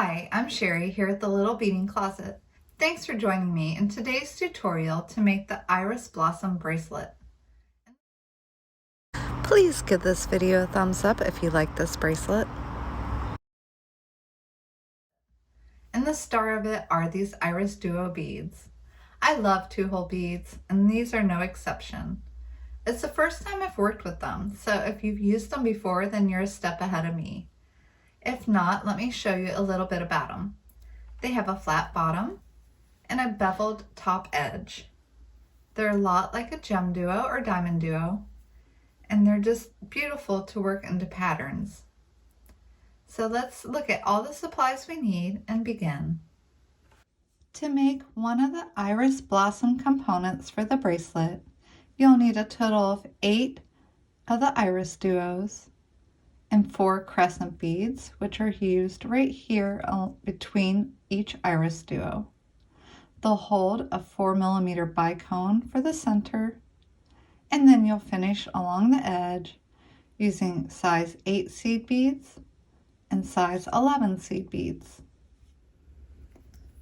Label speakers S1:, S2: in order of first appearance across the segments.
S1: Hi, I'm Sherry here at the Little Beading Closet. Thanks for joining me in today's tutorial to make the Iris Blossom Bracelet.
S2: Please give this video a thumbs up if you like this bracelet.
S1: And the star of it are these IrisDuo beads. I love TOHO beads, and these are no exception. It's the first time I've worked with them, so if you've used them before, then you're a step ahead of me. If not, let me show you a little bit about them. They have a flat bottom and a beveled top edge. They're a lot like a gem duo or diamond duo, and they're just beautiful to work into patterns. So let's look at all the supplies we need and begin. To make one of the Iris Blossom components for the bracelet, you'll need a total of 8 of the IrisDuos and 4 Crescent beads, which are used right here between each IrisDuo. They'll hold a 4mm bicone for the center, and then you'll finish along the edge using size 8 seed beads and size 11 seed beads.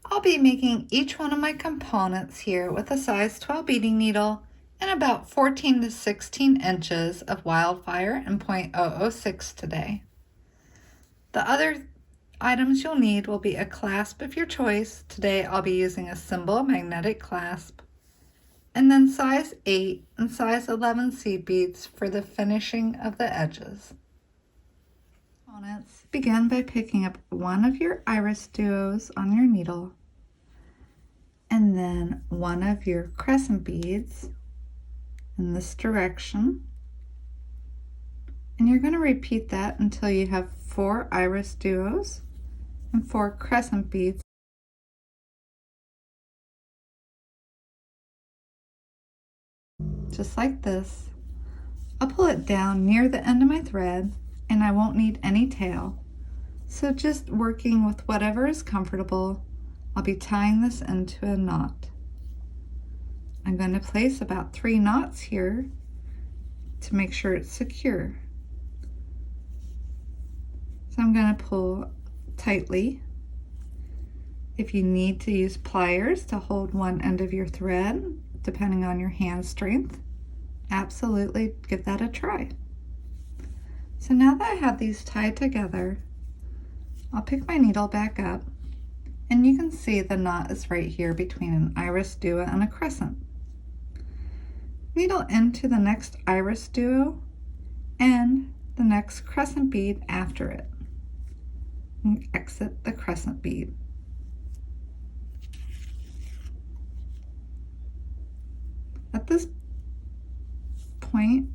S1: I'll be making each one of my components here with a size 12 beading needle and about 14 to 16 inches of wildfire and .006 today. The other items you'll need will be a clasp of your choice. Today I'll be using a Cymbal magnetic clasp, and then size 8 and size 11 seed beads for the finishing of the edges. Components. Begin by picking up one of your IrisDuos on your needle, and then one of your Crescent beads in this direction, and you're going to repeat that until you have 4 IrisDuos and 4 Crescent beads. Just like this. I'll pull it down near the end of my thread, and I won't need any tail. So just working with whatever is comfortable, I'll be tying this into a knot. I'm going to place about 3 knots here to make sure it's secure. So I'm going to pull tightly. If you need to use pliers to hold one end of your thread, depending on your hand strength, absolutely give that a try. So now that I have these tied together, I'll pick my needle back up, and you can see the knot is right here between an IrisDuo and a Crescent. Needle into the next IrisDuo and the next Crescent bead after it, and exit the Crescent bead. At this point,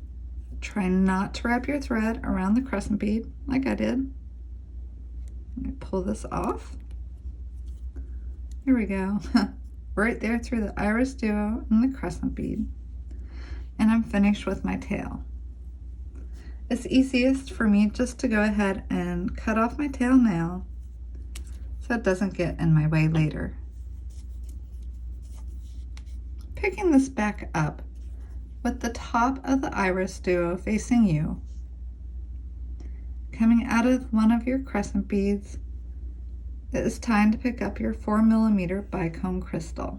S1: try not to wrap your thread around the Crescent bead like I did. Let me pull this off. Here we go. Right there through the IrisDuo and the Crescent bead. And I'm finished with my tail. It's easiest for me just to go ahead and cut off my tail now so it doesn't get in my way later. Picking this back up with the top of the IrisDuo facing you, coming out of one of your Crescent beads, it is time to pick up your 4mm bicone crystal.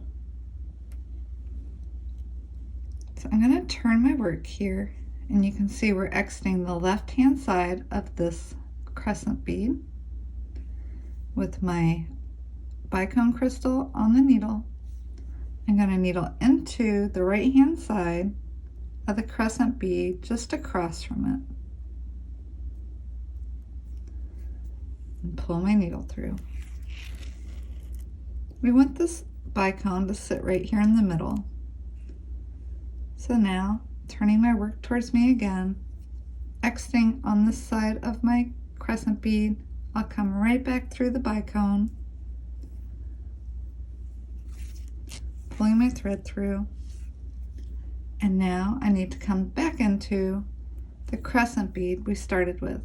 S1: So I'm going to turn my work here, and you can see we're exiting the left hand side of this Crescent bead with my bicone crystal on the needle. I'm going to needle into the right hand side of the Crescent bead just across from it and pull my needle through. We want this bicone to sit right here in the middle. So now, turning my work towards me again, exiting on this side of my Crescent bead, I'll come right back through the bicone, pulling my thread through, and now I need to come back into the Crescent bead we started with.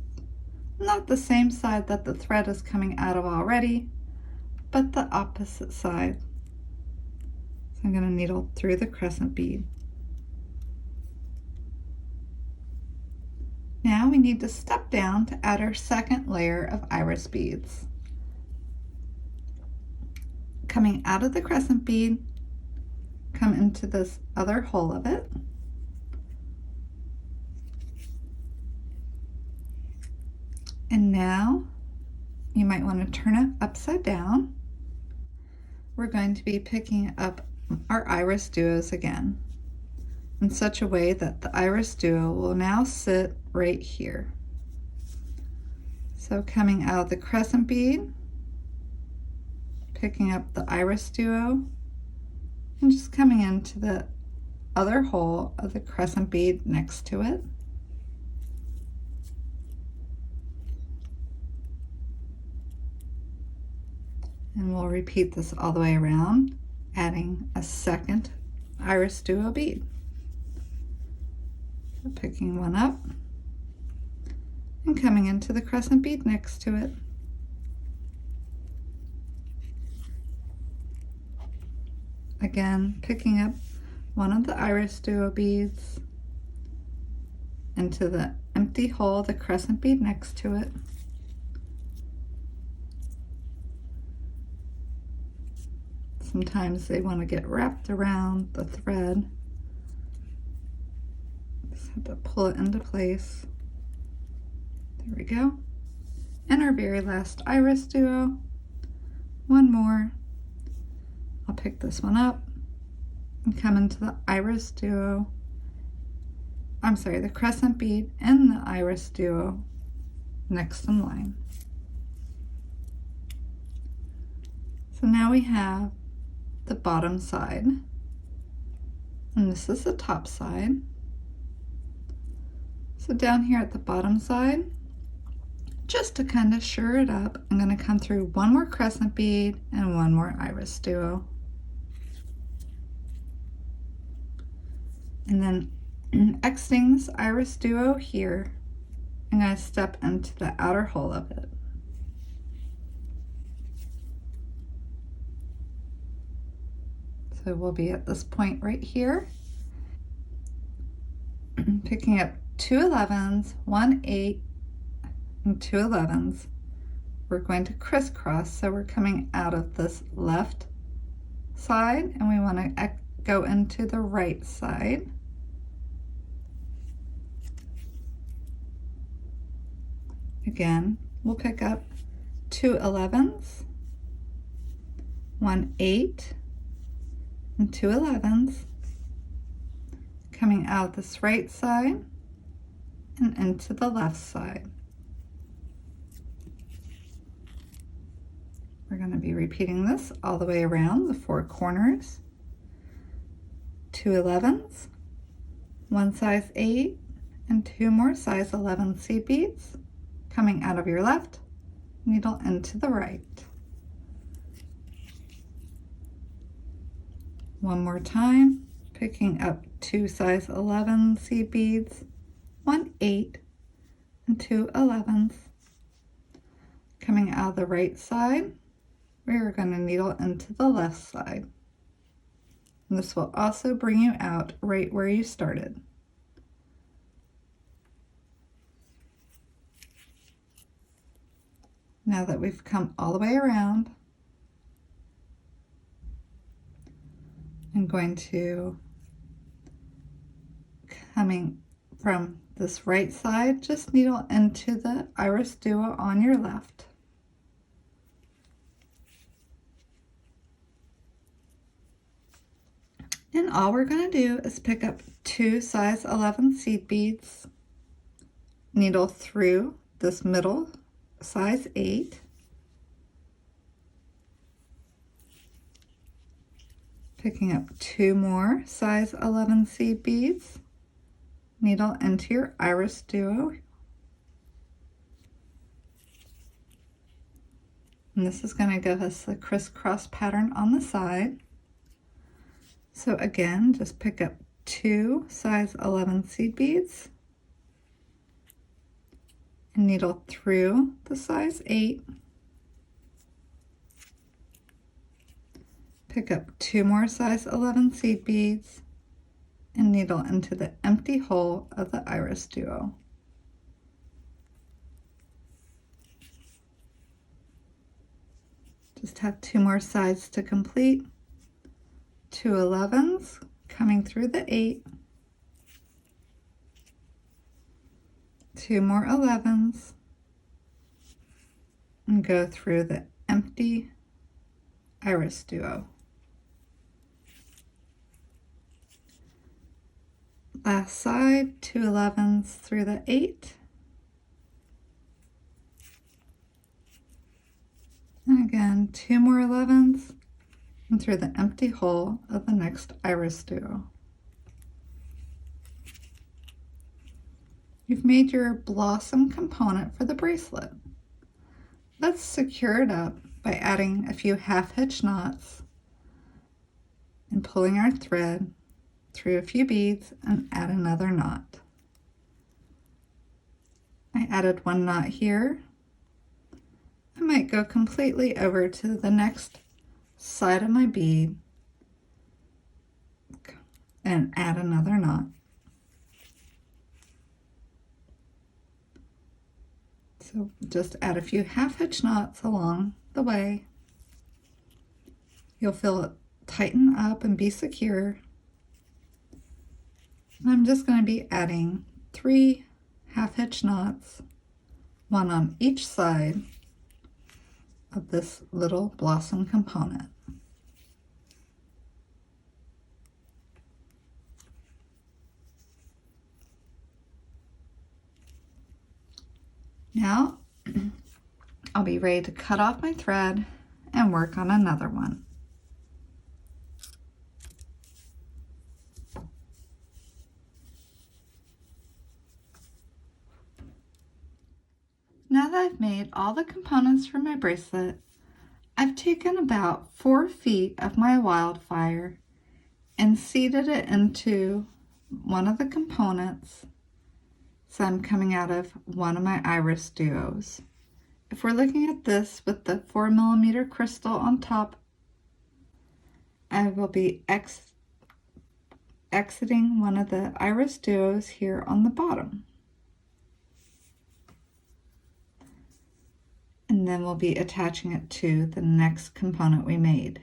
S1: Not the same side that the thread is coming out of already, but the opposite side. So I'm going to needle through the Crescent bead. Now we need to step down to add our second layer of iris beads. coming out of the crescent bead, come into this other hole of it. And now you might want to turn it upside down. We're going to be picking up our Iris Duos again in such a way that the Iris Duo will now sit right here. So coming out of the crescent bead, picking up the Iris Duo, and just coming into the other hole of the crescent bead next to it. And we'll repeat this all the way around, adding a second Iris Duo bead. So picking one up and coming into the crescent bead next to it. Again, picking up one of the Iris Duo beads into the empty hole, the crescent bead next to it. Sometimes they want to get wrapped around the thread. Just have to pull it into place. There we go. And our very last Iris Duo. One more. I'll pick this one up and come into the Iris Duo. I'm sorry, the crescent bead and the Iris Duo next in line. So now we have the bottom side, and this is the top side. So down here at the bottom side, just to kind of sure it up, I'm going to come through one more crescent bead and one more Iris Duo. And then exiting this Iris Duo here, I'm going to step into the outer hole of it. So we'll be at this point right here, picking up 2 11s, 1 8, and 2 11s. We're going to crisscross, so we're coming out of this left side and we want to go into the right side. Again, we'll pick up 2 11s, 1 8, and 2 11s, coming out this right side and into the left side. We're going to be repeating this all the way around the 4 corners. 2 11s, 1 size 8, and 2 more size 11 seed beads, coming out of your left needle into the right. One more time, picking up 2 size 11 seed beads, 1 8, and 2 11s. Coming out of the right side, we are going to needle into the left side. And this will also bring you out right where you started. Now that we've come all the way around, I'm going to, coming from this right side, just needle into the Iris Duo on your left. And all we're going to do is pick up 2 size 11 seed beads, needle through this middle size 8, picking up 2 more size 11 seed beads, needle into your Iris Duo, and this is going to give us the crisscross pattern on the side. So again, just pick up 2 size 11 seed beads and needle through the size 8, pick up 2 more size 11 seed beads and needle into the empty hole of the Iris Duo. Just have 2 more sides to complete. 2 11s coming through the 8. 2 more 11s and go through the empty IrisDuo. Last side, 2 11s through the 8. And again, 2 more 11s and through the empty hole of the next IrisDuo. You've made your blossom component for the bracelet. Let's secure it up by adding a few half-hitch knots and pulling our thread through a few beads and add another knot. I added 1 knot here. I might go completely over to the next side of my bead and add another knot. So just add a few half-hitch knots along the way. You'll feel it tighten up and be secure. And I'm just going to be adding 3 half-hitch knots, 1 on each side of this little blossom component. Now I'll be ready to cut off my thread and work on another one. Now that I've made all the components for my bracelet, I've taken about 4 feet of my wildfire and seeded it into one of the components. So I'm coming out of one of my IrisDuos. If we're looking at this with the 4mm crystal on top, I will be exiting one of the IrisDuos here on the bottom. And then we'll be attaching it to the next component we made.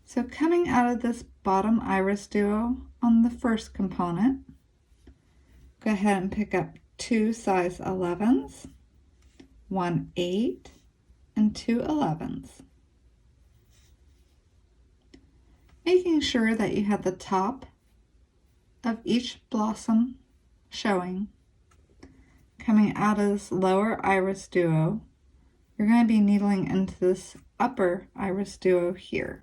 S1: So coming out of this bottom IrisDuo on the first component, go ahead and pick up 2 size 11s, 1 8, and 2 11s. Making sure that you have the top of each blossom showing. Coming out of this lower IrisDuo, you're going to be needling into this upper IrisDuo here.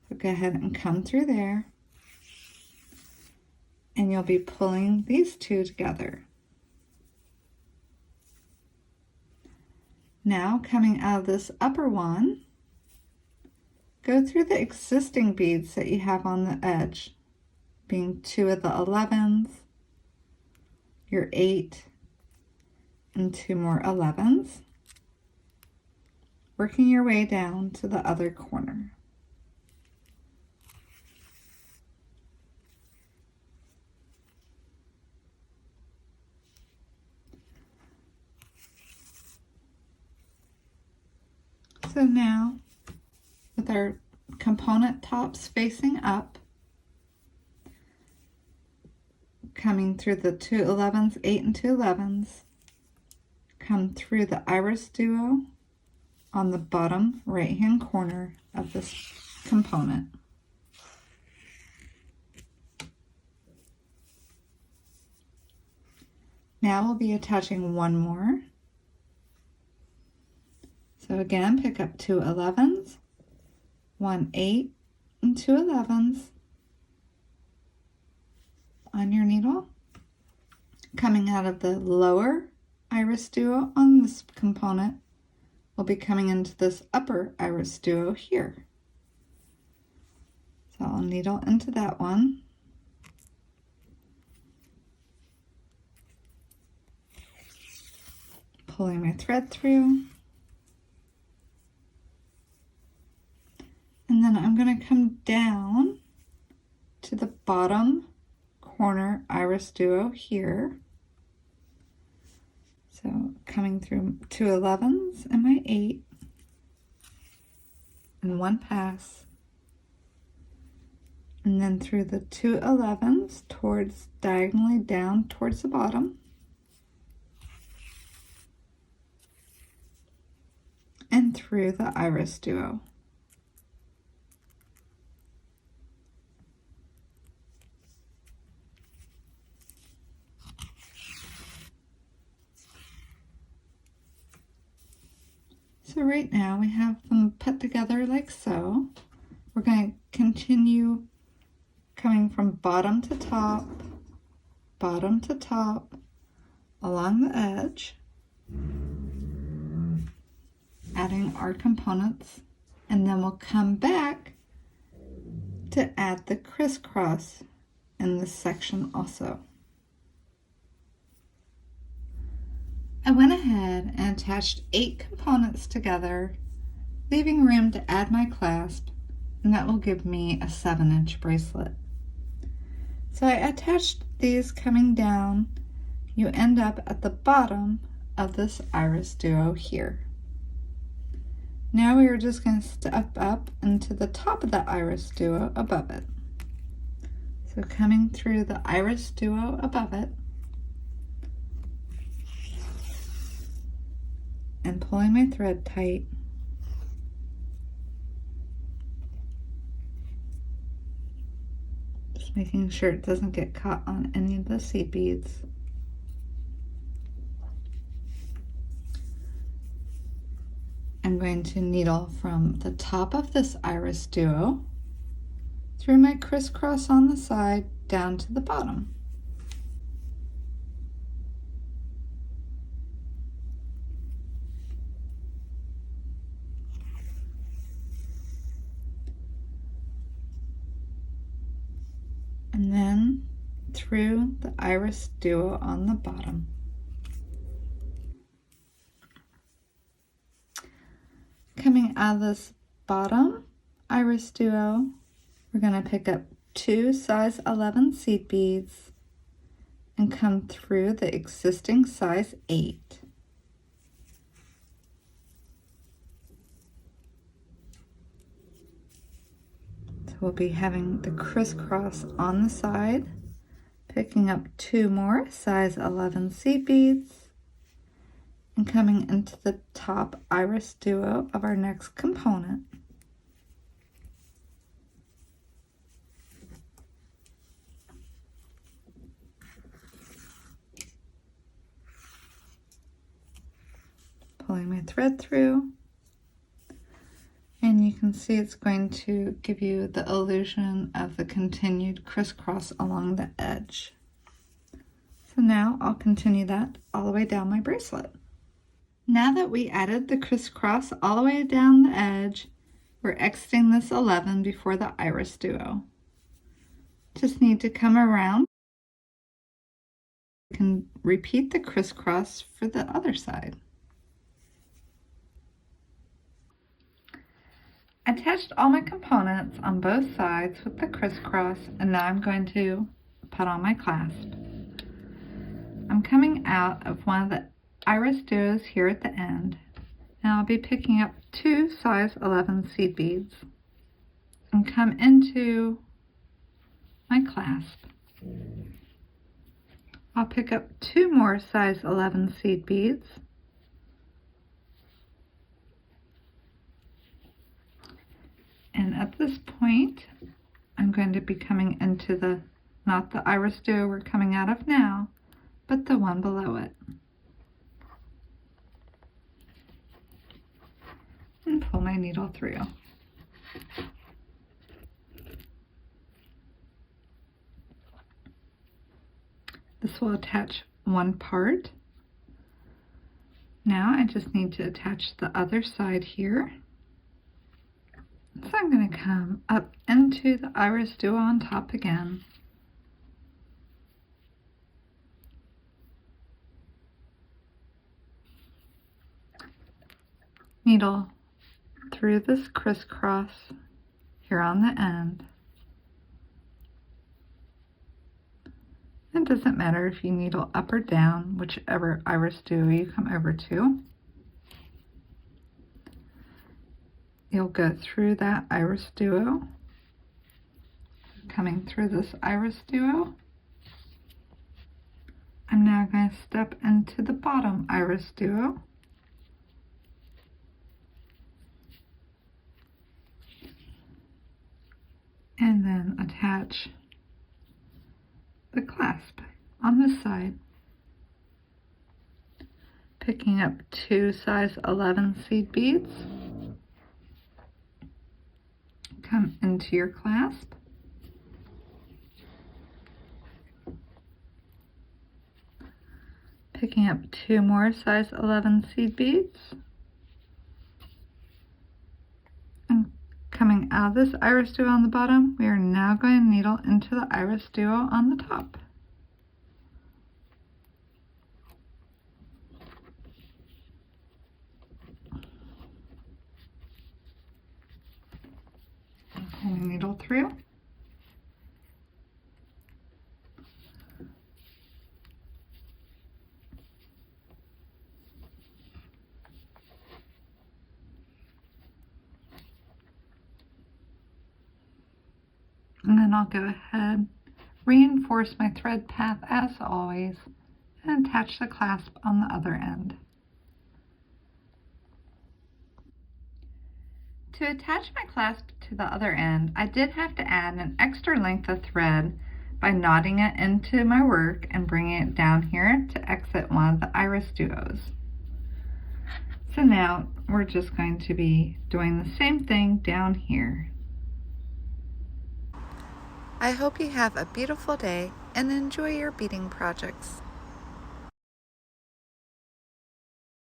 S1: So go ahead and come through there, and you'll be pulling these 2 together. Now coming out of this upper one, go through the existing beads that you have on the edge, being 2 of the 11s, your 8, and 2 more 11s, working your way down to the other corner. So now, with our component tops facing up, coming through the 2 11s, 8 and 2 11s, come through the IrisDuo on the bottom right hand corner of this component. Now we'll be attaching 1 more. So again, pick up 2 11s, 1 8, and 2 11s on your needle. Coming out of the lower IrisDuo on this component, we'll be coming into this upper IrisDuo here. So I'll needle into that one. Pulling my thread through. And then I'm going to come down to the bottom corner IrisDuo here. So coming through 2 11s and my 8 in one pass, and then through the 2 11s towards diagonally down towards the bottom, and through the IrisDuo. So right now we have them put together like so. We're going to continue coming from bottom to top, along the edge, adding our components, and then we'll come back to add the crisscross in this section also. I went ahead and attached 8 components together, leaving room to add my clasp, and that will give me a 7-inch bracelet. So I attached these coming down. You end up at the bottom of this IrisDuo here. Now we are just going to step up into the top of the IrisDuo above it. So coming through the IrisDuo above it, and pulling my thread tight, just making sure it doesn't get caught on any of the seed beads. I'm going to needle from the top of this IrisDuo through my crisscross on the side down to the bottom. And then through the IrisDuo on the bottom. Coming out of this bottom IrisDuo, we're going to pick up 2 size 11 seed beads and come through the existing size 8. We'll be having the crisscross on the side, picking up 2 more size 11 seed beads, and coming into the top IrisDuo of our next component. Pulling my thread through. And you can see it's going to give you the illusion of the continued crisscross along the edge. So now I'll continue that all the way down my bracelet. Now that we added the crisscross all the way down the edge, we're exiting this 11 before the IrisDuo. Just need to come around. You can repeat the crisscross for the other side. I attached all my components on both sides with the crisscross, and now I'm going to put on my clasp. I'm coming out of one of the IrisDuos here at the end, and I'll be picking up 2 size 11 seed beads and come into my clasp. I'll pick up 2 more size 11 seed beads, and at this point I'm going to be coming into the, not the IrisDuo we're coming out of now, but the one below it, and pull my needle through. This will attach one part. Now I just need to attach the other side here. So I'm going to come up into the IrisDuo on top again. Needle through this crisscross here on the end, and doesn't matter if you needle up or down, whichever IrisDuo you come over to. You'll go through that IrisDuo, coming through this IrisDuo. I'm now going to step into the bottom IrisDuo. And then attach the clasp on this side, picking up 2 size 11 seed beads. Come into your clasp, picking up 2 more size 11 seed beads, and coming out of this IrisDuo on the bottom, we are now going to needle into the IrisDuo on the top. And needle through. And then I'll go ahead, reinforce my thread path as always, and attach the clasp on the other end. To attach my clasp to the other end, I did have to add an extra length of thread by knotting it into my work and bringing it down here to exit one of the IrisDuos. So now we're just going to be doing the same thing down here.
S2: I hope you have a beautiful day and enjoy your beading projects.